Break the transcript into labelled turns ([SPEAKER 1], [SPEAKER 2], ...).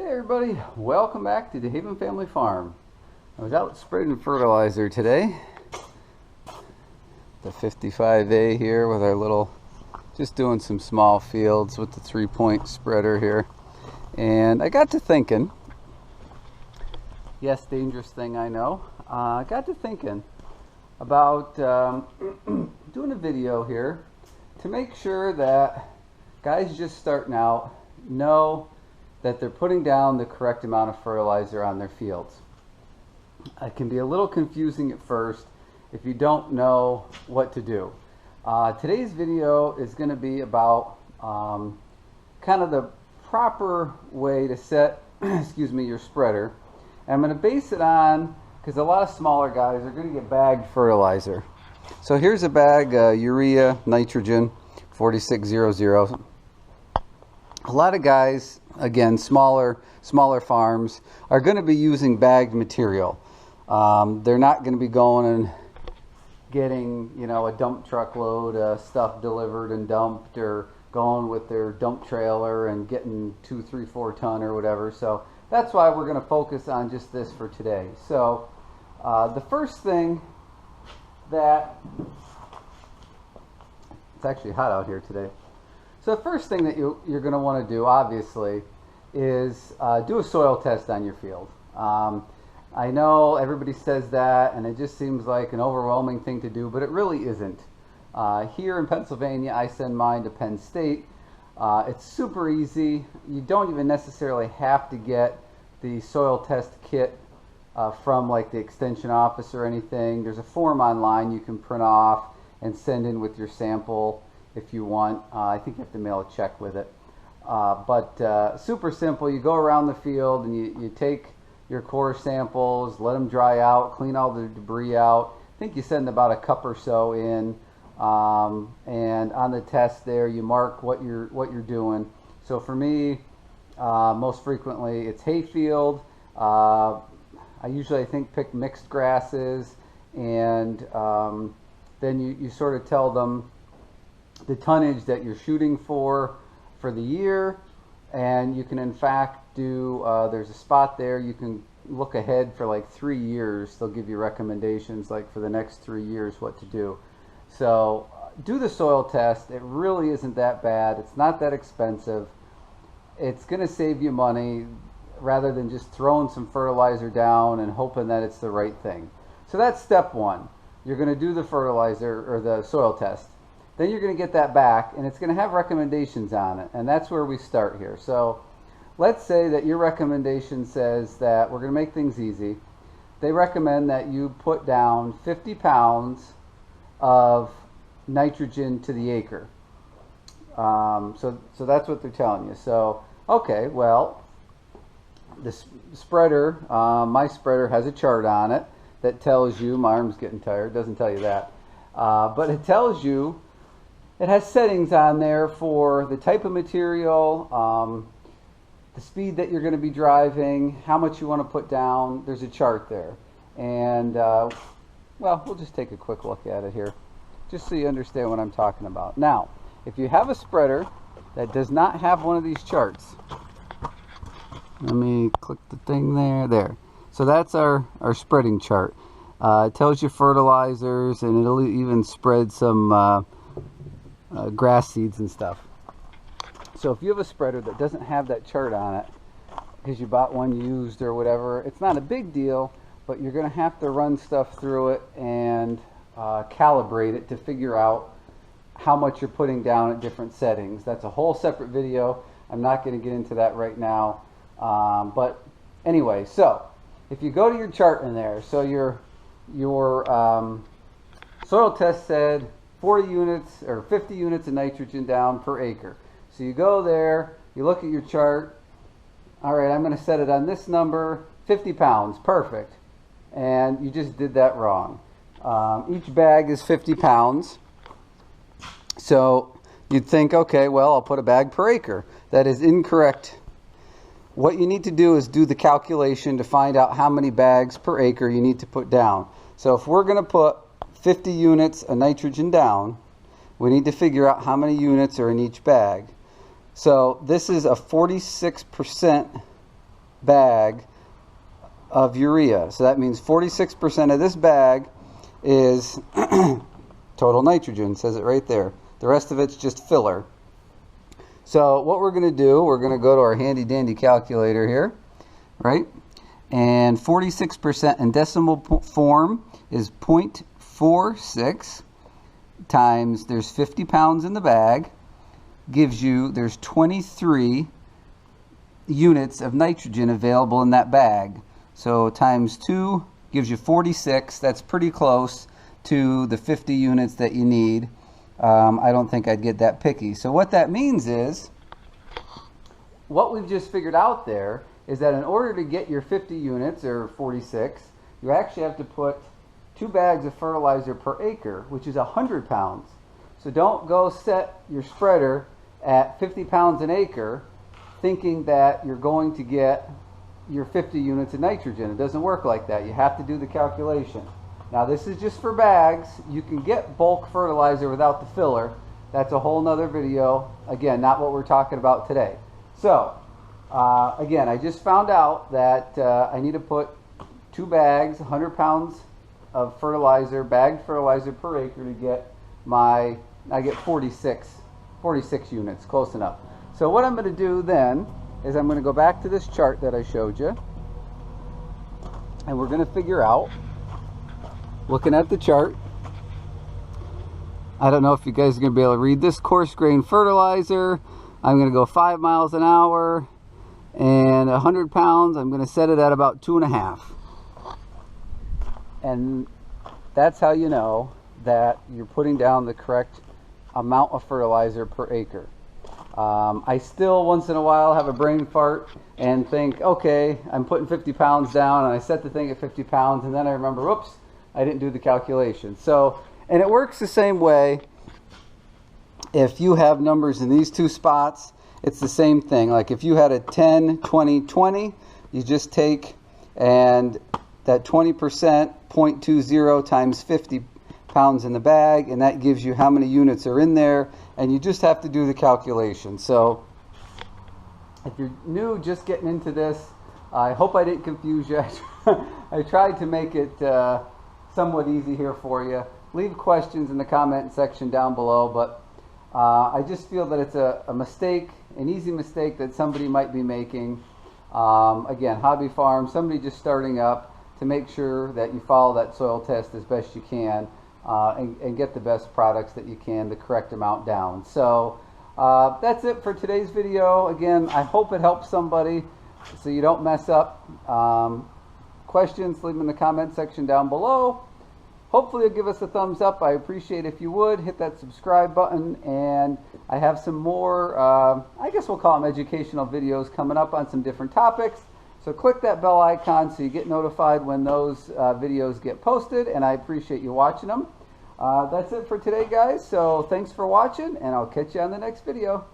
[SPEAKER 1] Hey everybody, welcome back to the Haven Family Farm. I was out spreading fertilizer today. The 55A here with our little, just doing some small fields with the 3-point spreader here. And I got to thinking, yes, dangerous thing I know. I got to thinking about doing a video here to make sure that guys just starting out know that they're putting down the correct amount of fertilizer on their fields. It can be a little confusing at first if you don't know what to do. Today's video is going to be about kind of the proper way to set excuse me, your spreader. And I'm going to base it on, because a lot of smaller guys are going to get bagged fertilizer. So here's a bag, urea, nitrogen, 4600. A lot of guys, again, smaller farms, are going to be using bagged material. They're not going to be going and getting, a dump truck load of stuff delivered and dumped, or going with their dump trailer and getting 2, 3, 4 ton or whatever. So that's why we're going to focus on just this for today. So the first thing that, it's actually hot out here today. So the first thing that you're going to want to do, obviously, is do a soil test on your field. I know everybody says that, and it just seems like an overwhelming thing to do, but it really isn't. Here in Pennsylvania, I send mine to Penn State. It's super easy. You don't even necessarily have to get the soil test kit from like the extension office or anything. There's a form online you can print off and send in with your sample if you want. I think you have to mail a check with it. But super simple. You go around the field and you take your core samples, let them dry out, clean all the debris out. I think you send about a cup or so in, and on the test there you mark what you're doing. So for me, most frequently it's hayfield. I usually pick mixed grasses, and then you sort of tell them the tonnage that you're shooting for the year, and you can in fact do, there's a spot there you can look ahead for like 3 years. They'll give you recommendations like for the next 3 years what to do. So do the soil test. It really isn't that bad. It's not that expensive. It's going to save you money rather than just throwing some fertilizer down and hoping that it's the right thing. So that's step one. You're going to do the fertilizer or the soil test. Then you're going to get that back, and it's going to have recommendations on it, and that's where we start here. So let's say that your recommendation says that we're going to make things easy. They recommend that you put down 50 pounds of nitrogen to the acre. So that's what they're telling you. So, okay, well, the spreader, my spreader has a chart on it that tells you, my arm's getting tired, doesn't tell you that, but it tells you, it has settings on there for the type of material, the speed that you're going to be driving, how much you want to put down. There's a chart there. And, well, we'll just take a quick look at it here, just so you understand what I'm talking about. Now, if you have a spreader that does not have one of these charts, let me click the thing there. So that's our spreading chart. It tells you fertilizers, and it'll even spread some grass seeds and stuff. So if you have a spreader that doesn't have that chart on it because you bought one used or whatever, it's not a big deal, but you're going to have to run stuff through it and calibrate it to figure out how much you're putting down at different settings. That's a whole separate video. I'm not going to get into that right now. But anyway, so if you go to your chart in there, so your soil test said 40 units or 50 units of nitrogen down per acre. So you go there, you look at your chart. All right, I'm going to set it on this number, 50 pounds, perfect. And you just did that wrong. Each bag is 50 pounds. So you'd think, okay, well, I'll put a bag per acre. That is incorrect. What you need to do is do the calculation to find out how many bags per acre you need to put down. So if we're going to put 50 units of nitrogen down, we need to figure out how many units are in each bag. So this is a 46% bag of urea. So that means 46% of this bag is total nitrogen. It says it right there. The rest of it's just filler. So what we're going to do, we're going to go to our handy dandy calculator here, right? And 46% in decimal form is 0.46 times, there's 50 pounds in the bag, gives you, there's 23 units of nitrogen available in that bag. So times 2 gives you 46. That's pretty close to the 50 units that you need. I don't think I'd get that picky. So what that means is, what we've just figured out there is that in order to get your 50 units, or 46, you actually have to put 2 bags of fertilizer per acre, which is 100 pounds. So don't go set your spreader at 50 pounds an acre thinking that you're going to get your 50 units of nitrogen. It doesn't work like that. You have to do the calculation. Now this is just for bags. You can get bulk fertilizer without the filler. That's a whole nother video. Again, not what we're talking about today. So again, I just found out that I need to put 2 bags, 100 pounds of fertilizer, bagged fertilizer per acre to get I get 46 units, close enough. So what I'm going to do then is I'm going to go back to this chart that I showed you, and we're going to figure out, looking at the chart, I don't know if you guys are going to be able to read this, coarse grain fertilizer, I'm going to go 5 miles an hour, and 100 pounds, I'm going to set it at about 2.5. And that's how you know that you're putting down the correct amount of fertilizer per acre. I still once in a while have a brain fart and think, okay, I'm putting 50 pounds down, and I set the thing at 50 pounds, and then I remember, whoops, I didn't do the calculation. So, and it works the same way if you have numbers in these 2 spots. It's the same thing. Like if you had a 10, 20, 20, you just take and that 20%, 0.20 times 50 pounds in the bag, and that gives you how many units are in there, and you just have to do the calculation. So if you're new, just getting into this, I hope I didn't confuse you. I tried to make it somewhat easy here for you. Leave questions in the comment section down below, but I just feel that it's a mistake, an easy mistake that somebody might be making. Again, hobby farm, somebody just starting up, to make sure that you follow that soil test as best you can, and get the best products that you can, the correct amount down. So that's it for today's video. Again, I hope it helps somebody so you don't mess up. Questions, leave them in the comment section down below. Hopefully you'll give us a thumbs up. I appreciate if you would. Hit that subscribe button, and I have some more, I guess we'll call them educational videos coming up on some different topics. So click that bell icon so you get notified when those videos get posted, and I appreciate you watching them. That's it for today, guys. So thanks for watching, and I'll catch you on the next video.